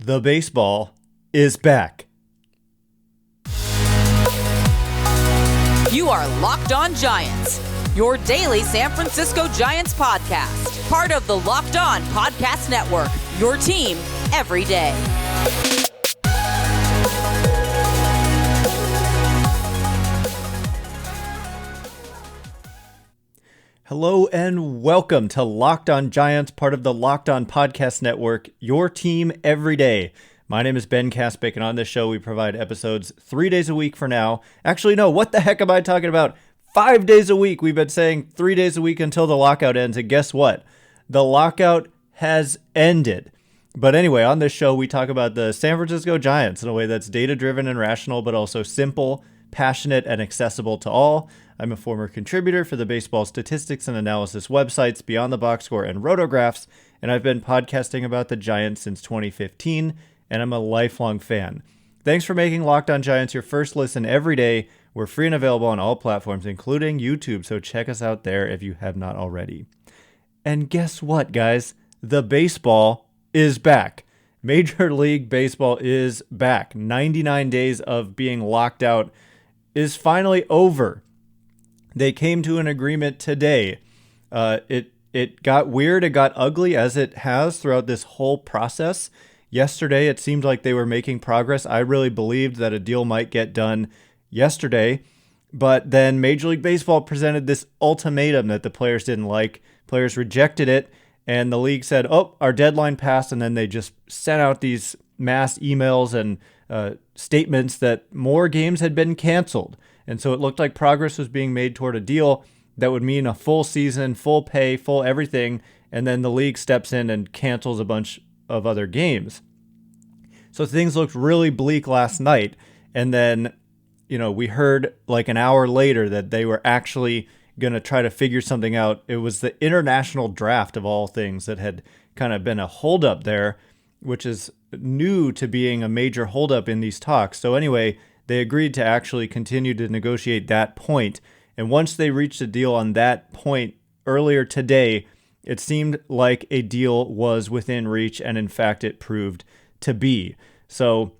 The baseball is back. You are Locked On Giants, your daily San Francisco Giants podcast. Part of the Locked On Podcast Network, your team every day. Hello and welcome to Locked On Giants, part of the Locked On Podcast Network, your team every day. My name is Ben Kaspick, and on this show we provide episodes 3 days a week for now. Actually, no, what the heck am I talking about? 5 days a week. We've been saying 3 days a week until the lockout ends, and guess what? The lockout has ended. But anyway, on this show we talk about the San Francisco Giants in a way that's data-driven and rational, but also simple, passionate, and accessible to all. I'm a former contributor for the baseball statistics and analysis websites Beyond the Box Score and Rotographs, and I've been podcasting about the Giants since 2015, and I'm a lifelong fan. Thanks for making Locked On Giants your first listen every day. We're free and available on all platforms, including YouTube, so check us out there if you have not already. And guess what, guys? The baseball is back. Major League Baseball is back. 99 days of being locked out is finally over. They came to an agreement today. It got weird, it got ugly, as it has throughout this whole process. Yesterday, it seemed like they were making progress. I really believed that a deal might get done yesterday, but then Major League Baseball presented this ultimatum that the players didn't like. Players rejected it, and the league said, oh, our deadline passed, and then they just sent out these mass emails and statements that more games had been canceled. And so it looked like progress was being made toward a deal that would mean a full season, full pay, full everything, and then the league steps in and cancels a bunch of other games. So things looked really bleak last night, and then, we heard like an hour later that they were actually going to try to figure something out. It was the international draft of all things that had kind of been a holdup there, which is new to being a major holdup in these talks. So anyway, they agreed to actually continue to negotiate that point. And once they reached a deal on that point earlier today, it seemed like a deal was within reach, and in fact, it proved to be. So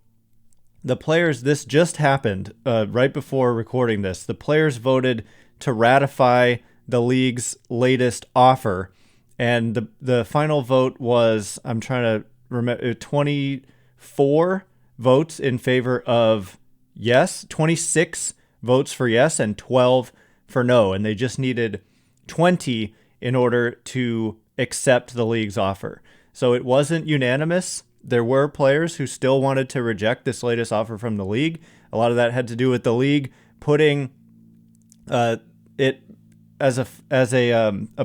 the players, this just happened right before recording this. The players voted to ratify the league's latest offer. And the final vote was, I'm trying to remember, 24 votes in favor of yes, 26 votes for yes, and 12 for no. And they just needed 20 in order to accept the league's offer. So it wasn't unanimous. There were players who still wanted to reject this latest offer from the league. A lot of that had to do with the league putting it as a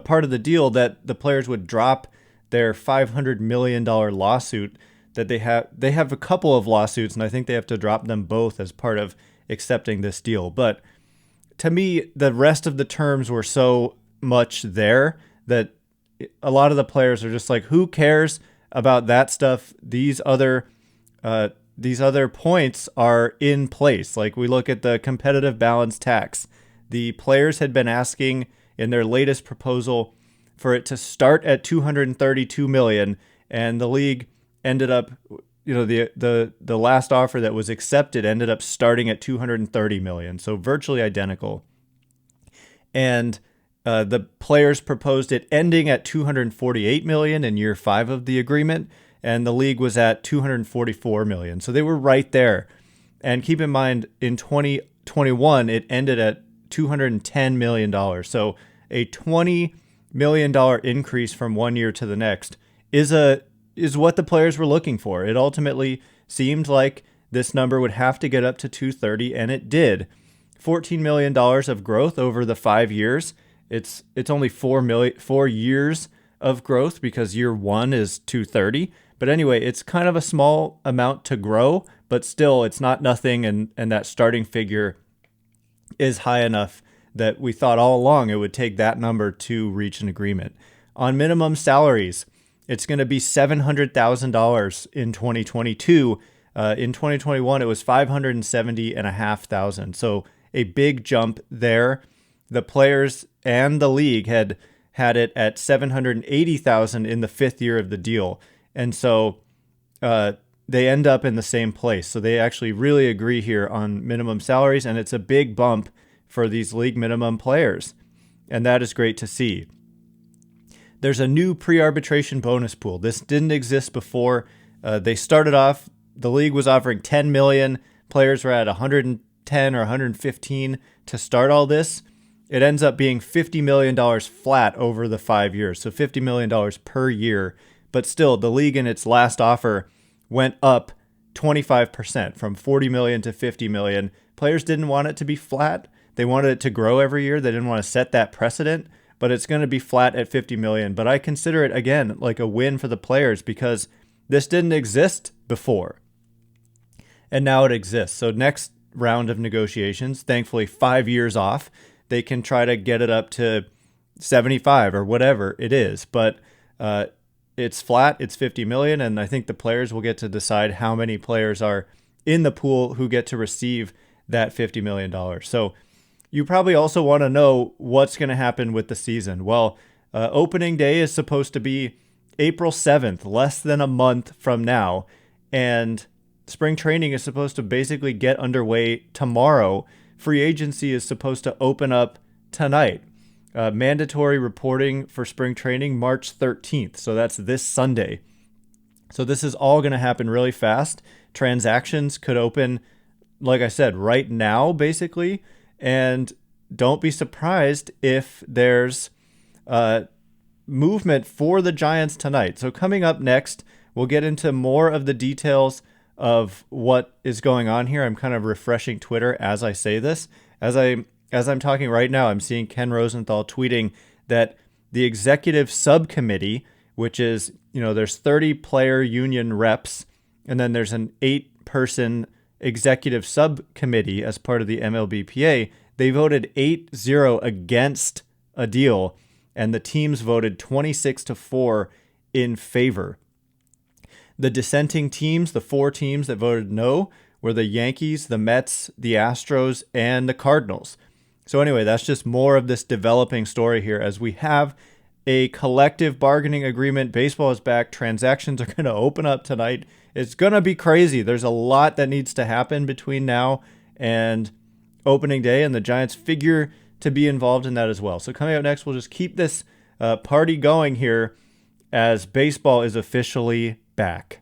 part of the deal that the players would drop their $500 million lawsuit that they have. They have a couple of lawsuits, and I think they have to drop them both as part of accepting this deal. But to me, the rest of the terms were so much there that a lot of the players are just like, who cares about that stuff? These other points are in place. Like, we look at the competitive balance tax. The players had been asking in their latest proposal for it to start at $232 million, and the league ended up, the last offer that was accepted ended up starting at $230 million, so virtually identical. And the players proposed it ending at $248 million in year 5 of the agreement, and the league was at $244 million. So they were right there. And keep in mind, in 2021, it ended at $210 million. So a $20 million increase from one year to the next is what the players were looking for. It ultimately seemed like this number would have to get up to 230, and it did. $14 million of growth over the 5 years. It's only 4 years of growth because year 1 is 230. But anyway, it's kind of a small amount to grow, but still it's not nothing, and that starting figure is high enough that we thought all along it would take that number to reach an agreement. On minimum salaries, it's going to be $700,000 in 2022. In 2021, it was $570,500. So a big jump there. The players and the league had it at $780,000 in the 5th year of the deal. And so they end up in the same place. So they actually really agree here on minimum salaries, and it's a big bump for these league minimum players. And that is great to see. There's a new pre-arbitration bonus pool. This didn't exist before. They started off, the league was offering $10 million. Players were at 110 or 115 to start all this. It ends up being $50 million flat over the 5 years. So $50 million per year. But still, the league in its last offer went up 25% from 40 million to 50 million. Players didn't want it to be flat. They wanted it to grow every year. They didn't want to set that precedent, but it's going to be flat at 50 million. But I consider it, again, like a win for the players because this didn't exist before. And now it exists. So next round of negotiations, thankfully 5 years off, they can try to get it up to 75 or whatever it is. But it's flat, it's 50 million, and I think the players will get to decide how many players are in the pool who get to receive that $50 million. So you probably also want to know what's going to happen with the season. Well, opening day is supposed to be April 7th, less than a month from now, and spring training is supposed to basically get underway tomorrow. Free agency is supposed to open up tonight. Mandatory reporting for spring training March 13th. So that's this Sunday. So this is all going to happen really fast. Transactions could open, like I said, right now, basically. And don't be surprised if there's movement for the Giants tonight. So coming up next, we'll get into more of the details of what is going on here. I'm kind of refreshing Twitter as I say this. As I'm talking right now, I'm seeing Ken Rosenthal tweeting that the executive subcommittee, which is, there's 30 player union reps, and then there's an 8-person executive subcommittee as part of the MLBPA. They voted 8-0 against a deal, and the teams voted 26-4 in favor. The dissenting teams, the 4 teams that voted no, were the Yankees, the Mets, the Astros, and the Cardinals. So anyway, that's just more of this developing story here as we have a collective bargaining agreement. Baseball is back. Transactions are going to open up tonight. It's going to be crazy. There's a lot that needs to happen between now and opening day, and the Giants figure to be involved in that as well. So coming up next, we'll just keep this party going here as baseball is officially back.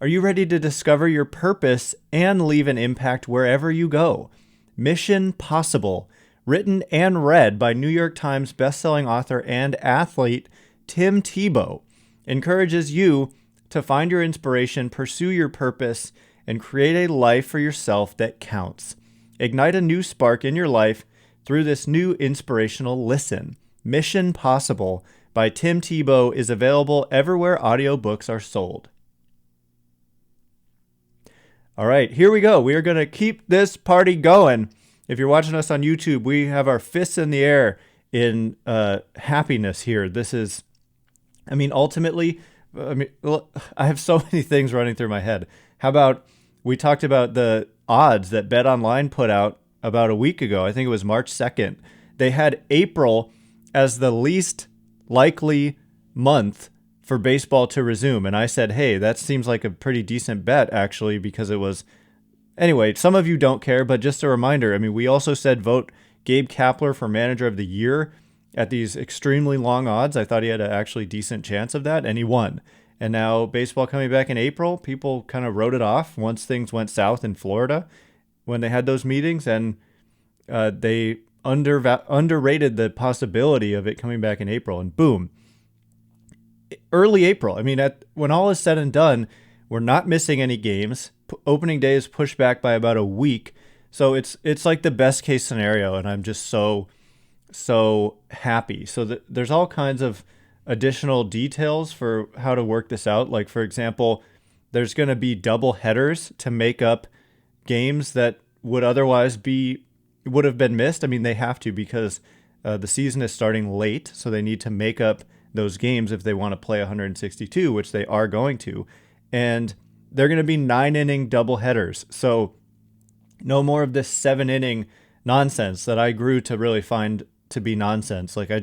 Are you ready to discover your purpose and leave an impact wherever you go? Mission Possible, written and read by New York Times bestselling author and athlete Tim Tebow, encourages you to find your inspiration, pursue your purpose, and create a life for yourself that counts. Ignite a new spark in your life through this new inspirational listen. Mission Possible by Tim Tebow is available everywhere audiobooks are sold. All right, here we go. We are going to keep this party going. If you're watching us on YouTube, we have our fists in the air in happiness here. This is, ultimately, I have so many things running through my head. How about we talked about the odds that BetOnline put out about a week ago. I think it was March 2nd. They had April as the least likely month for baseball to resume. And I said, hey, that seems like a pretty decent bet, actually, because it was... Anyway, some of you don't care, but just a reminder, we also said vote Gabe Kapler for Manager of the Year at these extremely long odds. I thought he had an actually decent chance of that, and he won. And now baseball coming back in April, people kind of wrote it off once things went south in Florida when they had those meetings, and they underrated the possibility of it coming back in April, and boom. Early April. When all is said and done, we're not missing any games. Opening day is pushed back by about a week. So it's like the best case scenario, and I'm just so happy. So there's all kinds of additional details for how to work this out. Like, for example, there's going to be double headers to make up games that would otherwise would have been missed. They have to because the season is starting late, so they need to make up those games if they want to play 162, which they are going to. And they're going to be 9-inning doubleheaders. So no more of this 7-inning nonsense that I grew to really find to be nonsense. It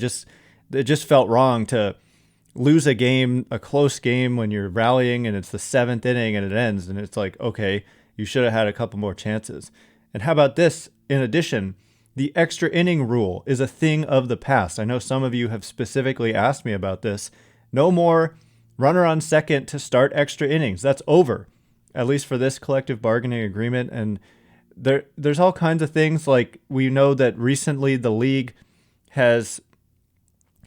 just felt wrong to lose a game, a close game, when you're rallying and it's the 7th inning and it ends, and it's like, okay, you should have had a couple more chances. And how about this? In addition, the extra inning rule is a thing of the past. I know some of you have specifically asked me about this. No more runner on second to start extra innings. That's over, at least for this collective bargaining agreement. And there's all kinds of things. Like, we know that recently the league has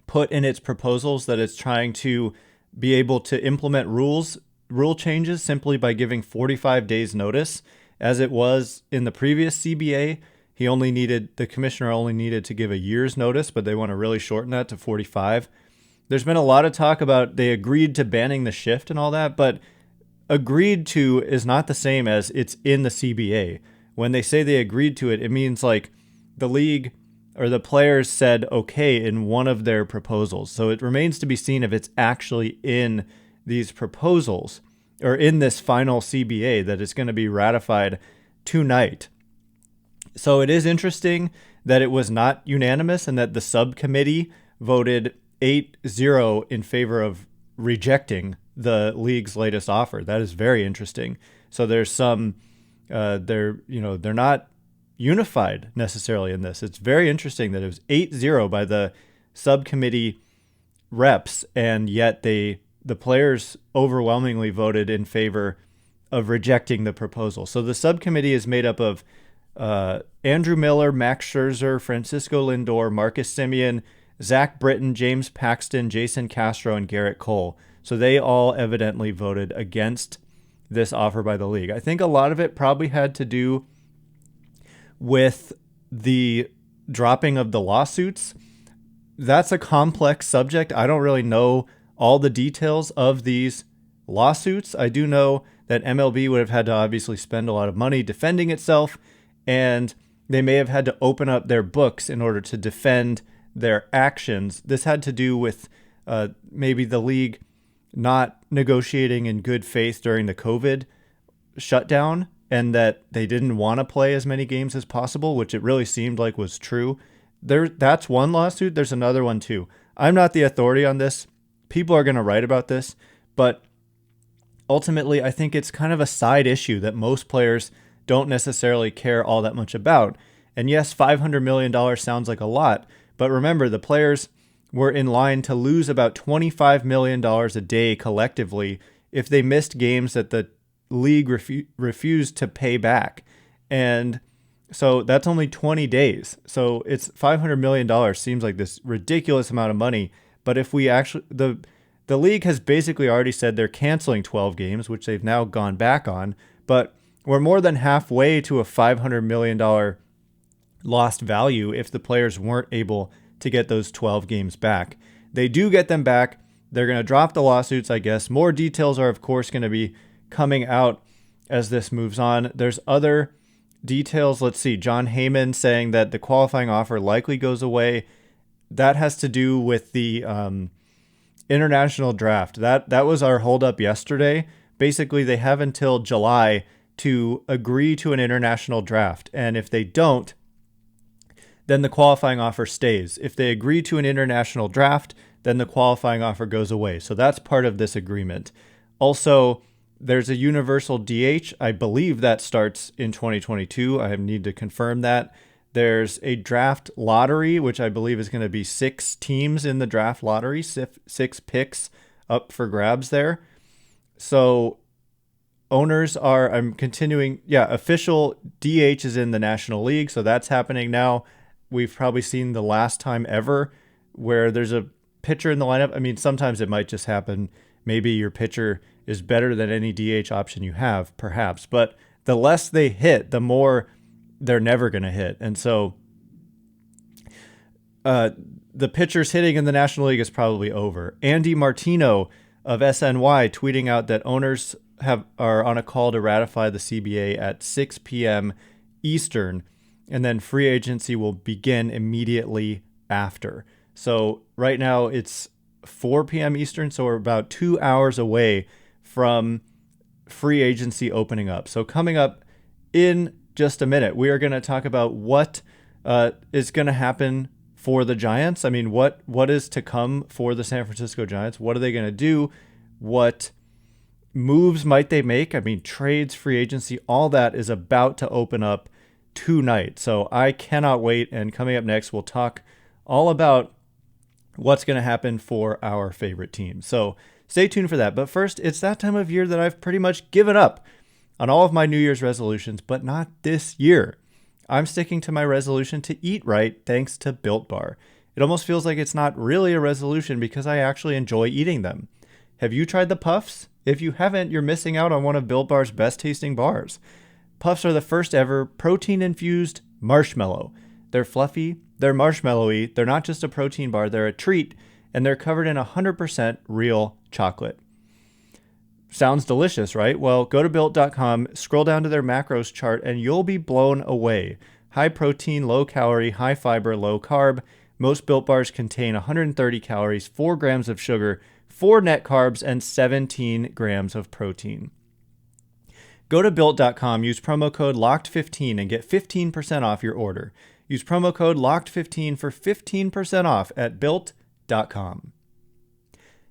put in its proposals that it's trying to be able to implement rule changes simply by giving 45 days notice, as it was in the previous CBA. The commissioner only needed to give a year's notice, but they want to really shorten that to 45. There's been a lot of talk about they agreed to banning the shift and all that, but agreed to is not the same as it's in the CBA. When they say they agreed to it, it means like the league or the players said okay in one of their proposals. So it remains to be seen if it's actually in these proposals or in this final CBA that it's going to be ratified tonight. So it is interesting that it was not unanimous and that the subcommittee voted 8-0 in favor of rejecting the league's latest offer. That is very interesting. So there's some, they're not unified necessarily in this. It's very interesting that it was 8-0 by the subcommittee reps, and yet the players overwhelmingly voted in favor of rejecting the proposal. So the subcommittee is made up of Andrew Miller, Max Scherzer, Francisco Lindor, Marcus Semien, Zach Britton, James Paxton, Jason Castro, and Garrett Cole. So they all evidently voted against this offer by the league. I think a lot of it probably had to do with the dropping of the lawsuits. That's a complex subject. I don't really know all the details of these lawsuits. I do know that MLB would have had to obviously spend a lot of money defending itself, and they may have had to open up their books in order to defend their actions. This had to do with maybe the league not negotiating in good faith during the COVID shutdown, and that they didn't want to play as many games as possible, which it really seemed like was true. That's one lawsuit. There's another one too. I'm not the authority on this. People are going to write about this, but ultimately I think it's kind of a side issue that most players don't necessarily care all that much about. And yes, $500 million sounds like a lot, but remember, the players were in line to lose about $25 million a day collectively if they missed games that the league refused to pay back. And so that's only 20 days. So it's $500 million seems like this ridiculous amount of money. But if we actually, the league has basically already said they're canceling 12 games, which they've now gone back on. But we're more than halfway to a $500 million lost value if the players weren't able to get those 12 games back. They do get them back. They're going to drop the lawsuits, I guess. More details are, of course, going to be coming out as this moves on. There's other details. Let's see. John Heyman saying that the qualifying offer likely goes away. That has to do with the international draft. That was our holdup yesterday. Basically, they have until July to agree to an international draft. And if they don't, then the qualifying offer stays. If they agree to an international draft, then the qualifying offer goes away. So that's part of this agreement. Also, there's a universal DH. I believe that starts in 2022. I need to confirm that. There's a draft lottery, which I believe is going to be 6 teams in the draft lottery, 6 picks up for grabs there. So owners are, I'm continuing, official DH is in the National League, so that's happening now. We've probably seen the last time ever where there's a pitcher in the lineup. I mean, sometimes it might just happen. Maybe your pitcher is better than any DH option you have, perhaps. But the less they hit, the more they're never going to hit. And so the pitchers hitting in the National League is probably over. Andy Martino of SNY tweeting out that owners are on a call to ratify the CBA at 6 p.m. Eastern, and then free agency will begin immediately after. So right now it's 4 p.m. Eastern, so we're about 2 hours away from free agency opening up. So coming up in just a minute, we are going to talk about what is going to happen for the Giants. I mean, what is to come for the San Francisco Giants? What are they going to do? What moves might they make? I mean, trades, free agency, all that is about to open up tonight. So I cannot wait. And coming up next, we'll talk all about what's going to happen for our favorite team. So stay tuned for that. But first, it's that time of year that I've pretty much given up on all of my New Year's resolutions, but not this year. I'm sticking to my resolution to eat right thanks to Built Bar. It almost feels like it's not really a resolution because I actually enjoy eating them. Have you tried the Puffs? If you haven't, you're missing out on one of Built Bar's best tasting bars. Puffs are the first ever protein-infused marshmallow. They're fluffy, they're marshmallowy, they're not just a protein bar, they're a treat, and they're covered in 100% real chocolate. Sounds delicious, right? Well, go to Built.com, scroll down to their macros chart, and you'll be blown away. High protein, low calorie, high fiber, low carb. Most Built Bars contain 130 calories, 4 grams of sugar, 4 net carbs, and 17 grams of protein. Go to Built.com, use promo code LOCKED15 and get 15% off your order. Use promo code LOCKED15 for 15% off at Built.com.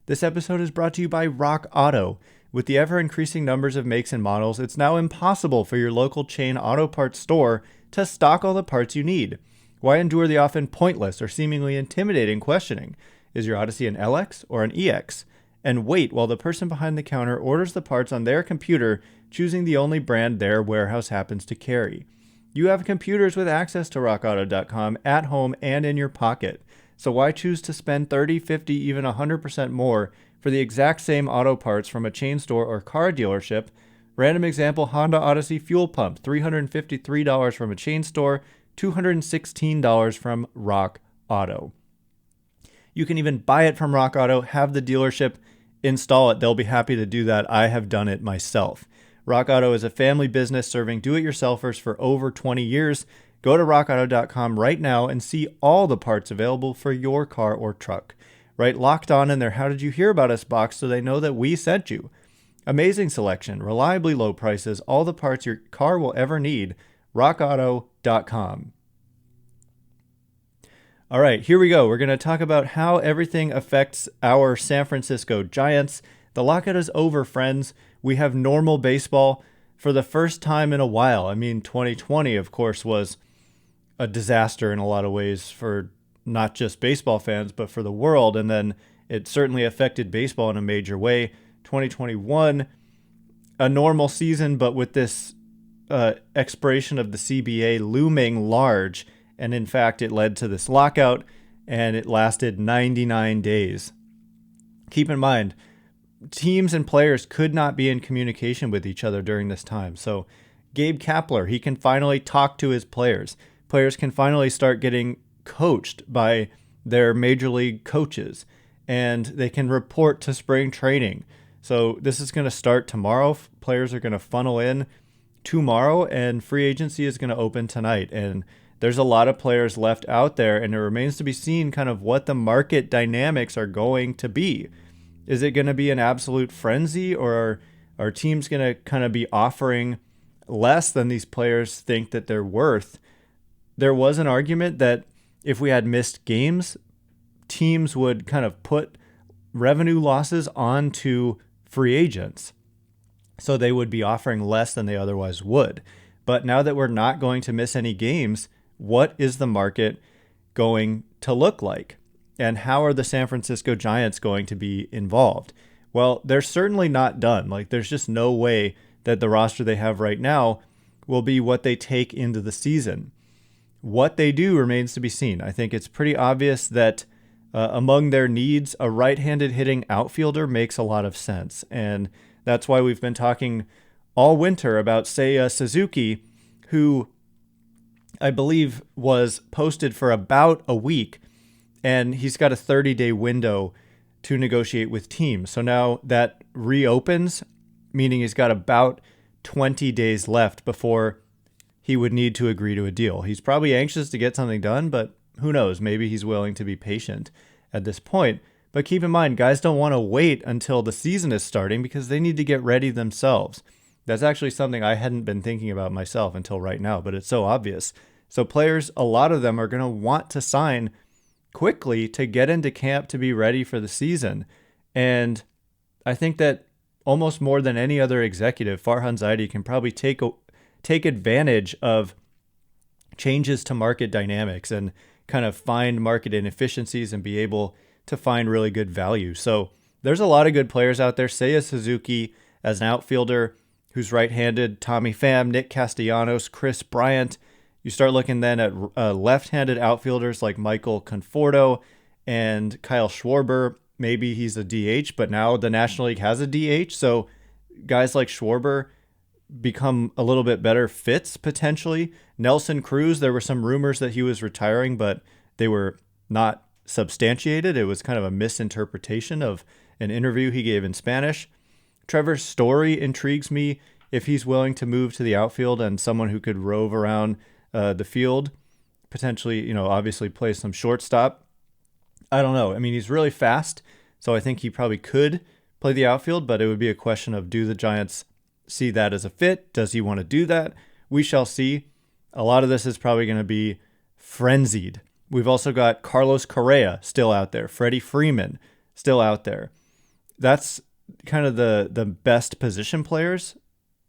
This episode is brought to you by Rock Auto. With the ever-increasing numbers of makes and models, it's now impossible for your local chain auto parts store to stock all the parts you need. Why endure the often pointless or seemingly intimidating questioning? Is your Odyssey an LX or an EX? And wait while the person behind the counter orders the parts on their computer, choosing the only brand their warehouse happens to carry. You have computers with access to rockauto.com at home and in your pocket. So why choose to spend 30, 50, even 100% more for the exact same auto parts from a chain store or car dealership? Random example, Honda Odyssey fuel pump, $353 from a chain store, $216 from Rock Auto. You can even buy it from Rock Auto, have the dealership install it. They'll be happy to do that. I have done it myself. Rock Auto is a family business serving do-it-yourselfers for over 20 years. Go to rockauto.com right now and see all the parts available for your car or truck. Write Locked On in their How Did You Hear About Us box so they know that we sent you. Amazing selection, reliably low prices, all the parts your car will ever need. rockauto.com. All right, here we go. We're going to talk about how everything affects our San Francisco Giants. The lockout is over, friends. We have normal baseball for the first time in a while. I mean, 2020, of course, was a disaster in a lot of ways for not just baseball fans, but for the world. And then it certainly affected baseball in a major way. 2021, a normal season, but with this expiration of the CBA looming large. And in fact, it led to this lockout, and it lasted 99 days. Keep in mind, teams and players could not be in communication with each other during this time. So Gabe Kapler, he can finally talk to his players. Players can finally start getting coached by their major league coaches, and they can report to spring training. So this is going to start tomorrow. Players are going to funnel in tomorrow, and free agency is going to open tonight. And there's a lot of players left out there, and it remains to be seen kind of what the market dynamics are going to be. Is it going to be an absolute frenzy, or are teams going to kind of be offering less than these players think that they're worth? There was an argument that if we had missed games, teams would kind of put revenue losses onto free agents. So they would be offering less than they otherwise would. But now that we're not going to miss any games, what is the market going to look like? And how are the San Francisco Giants going to be involved? Well, they're certainly not done. Like, there's just no way that the roster they have right now will be what they take into the season. What they do remains to be seen. I think it's pretty obvious that among their needs, a right-handed hitting outfielder makes a lot of sense. And that's why we've been talking all winter about Seiya Suzuki, who I believe was posted for about a week, and he's got a 30-day window to negotiate with teams. So now that reopens, meaning he's got about 20 days left before he would need to agree to a deal. He's probably anxious to get something done, but who knows? Maybe he's willing to be patient at this point. But keep in mind, guys don't want to wait until the season is starting because they need to get ready themselves. That's actually something I hadn't been thinking about myself until right now, but it's so obvious. So players, a lot of them are going to want to sign quickly to get into camp to be ready for the season. And I think that almost more than any other executive, Farhan Zaidi can probably take advantage of changes to market dynamics and kind of find market inefficiencies and be able to find really good value. So there's a lot of good players out there. Seiya Suzuki as an outfielder who's right-handed, Tommy Pham, Nick Castellanos, Kris Bryant. You start looking then at left-handed outfielders like Michael Conforto and Kyle Schwarber. Maybe he's a DH, but now the National League has a DH. So guys like Schwarber become a little bit better fits potentially. Nelson Cruz, there were some rumors that he was retiring, but they were not substantiated. It was kind of a misinterpretation of an interview he gave in Spanish. Trevor Story intrigues me if he's willing to move to the outfield and someone who could rove around the field, potentially, obviously play some shortstop. I don't know. I mean, he's really fast, so I think he probably could play the outfield, but it would be a question of, do the Giants see that as a fit? Does he want to do that? We shall see. A lot of this is probably going to be frenzied. We've also got Carlos Correa still out there. Freddie Freeman still out there. That's kind of the best position players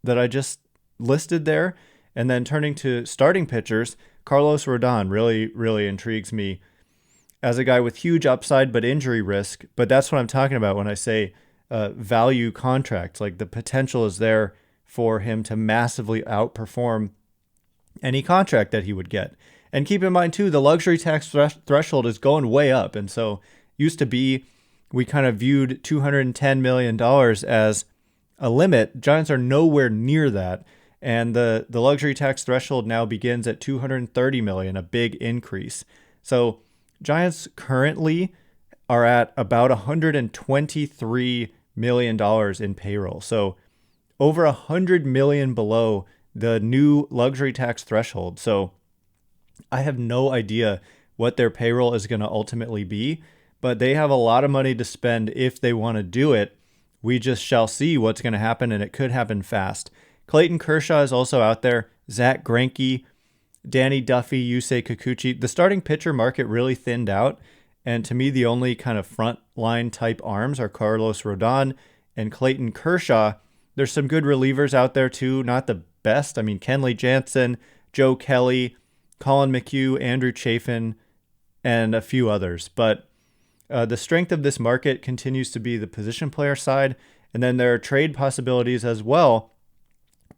that I just listed there. And then turning to starting pitchers, Carlos Rodon really, really intrigues me as a guy with huge upside but injury risk. But that's what I'm talking about when I say value contracts. Like, the potential is there for him to massively outperform any contract that he would get. And keep in mind, too, the luxury tax threshold is going way up. And so used to be, we kind of viewed $210 million as a limit. Giants are nowhere near that. And the luxury tax threshold now begins at $230 million, a big increase. So Giants currently are at about $123 million in payroll. So over $100 million below the new luxury tax threshold. So I have no idea what their payroll is going to ultimately be, but they have a lot of money to spend if they want to do it. We just shall see what's going to happen, and it could happen fast. Clayton Kershaw is also out there. Zach Greinke, Danny Duffy, Yusei Kikuchi. The starting pitcher market really thinned out, and to me, the only kind of front line type arms are Carlos Rodon and Clayton Kershaw. There's some good relievers out there too, not the best. I mean, Kenley Jansen, Joe Kelly, Colin McHugh, Andrew Chafin, and a few others. But the strength of this market continues to be the position player side. And then there are trade possibilities as well.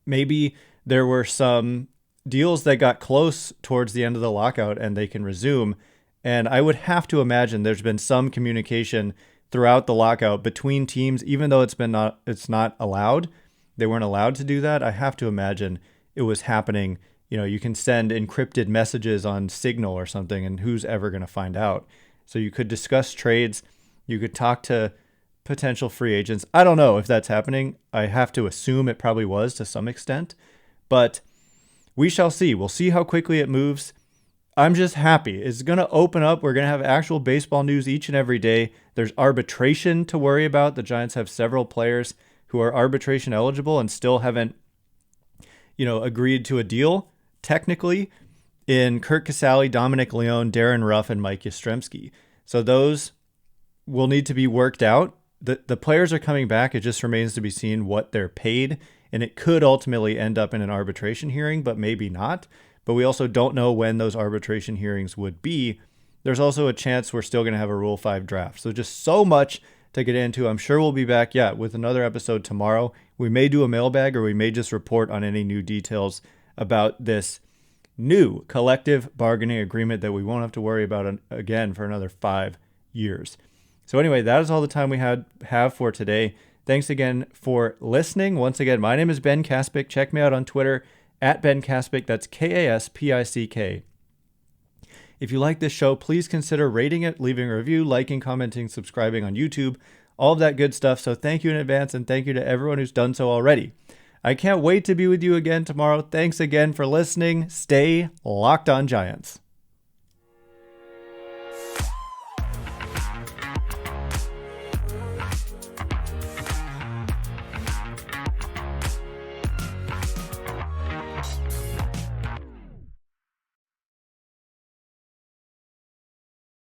Maybe there were some deals that got close towards the end of the lockout and they can resume. And I would have to imagine there's been some communication throughout the lockout between teams, even though it's not allowed. They weren't allowed to do that. I have to imagine it was happening. You can send encrypted messages on Signal or something, and who's ever going to find out? So you could discuss trades. You could talk to potential free agents. I don't know if that's happening. I have to assume it probably was to some extent, but we shall see. We'll see how quickly it moves. I'm just happy. It's going to open up. We're going to have actual baseball news each and every day. There's arbitration to worry about. The Giants have several players who are arbitration eligible and still haven't, agreed to a deal technically, in Kurt Casale, Dominic Leone, Darren Ruff, and Mike Yastrzemski. So those will need to be worked out. The players are coming back. It just remains to be seen what they're paid, and it could ultimately end up in an arbitration hearing, but maybe not. But we also don't know when those arbitration hearings would be. There's also a chance we're still going to have a Rule 5 draft. So just so much to get into. I'm sure we'll be back, with another episode tomorrow. We may do a mailbag, or we may just report on any new details about this new collective bargaining agreement that we won't have to worry about again for another 5 years. So anyway, that is all the time we have for today. Thanks again for listening. Once again, my name is Ben Kaspick. Check me out on Twitter at Ben Kaspick. That's Kaspick. If you like this show, please consider rating it, leaving a review, liking, commenting, subscribing on YouTube, all of that good stuff. So thank you in advance, and thank you to everyone who's done so already. I can't wait to be with you again tomorrow. Thanks again for listening. Stay locked on Giants.